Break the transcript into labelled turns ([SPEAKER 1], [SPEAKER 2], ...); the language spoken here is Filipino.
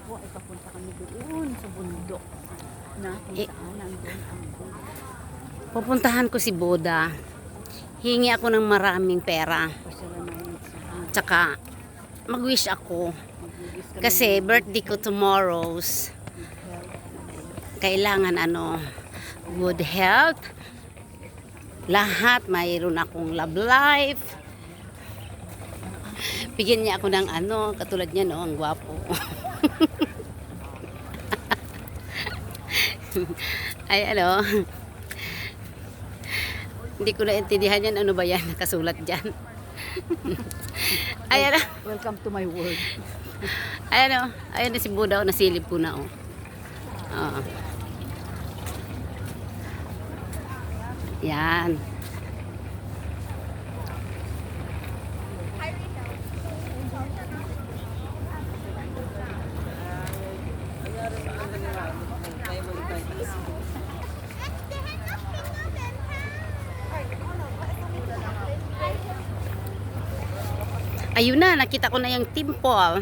[SPEAKER 1] po ay papunta kami doon sa bundok na kung saan nandun ang
[SPEAKER 2] Pupuntahan ko si Boda. Hingi ako ng maraming pera.
[SPEAKER 1] pasyalan namin sa
[SPEAKER 2] Tsaka mag-wish ako.
[SPEAKER 1] magbibis kami
[SPEAKER 2] Kasi
[SPEAKER 1] ng
[SPEAKER 2] birthday ko tomorrow's.
[SPEAKER 1] health.
[SPEAKER 2] Kailangan good health. Lahat mayroon akong love life. Bigyan niya ako ng katulad niya no, ang gwapo. Ay hindi ko naintindihan yan, ano ba yan, nakasulat dyan. Ay
[SPEAKER 1] Welcome to my world.
[SPEAKER 2] ayun na si Buda, nasilip ko na Oo. Yan. Ayun na, nakita ko na yung temple.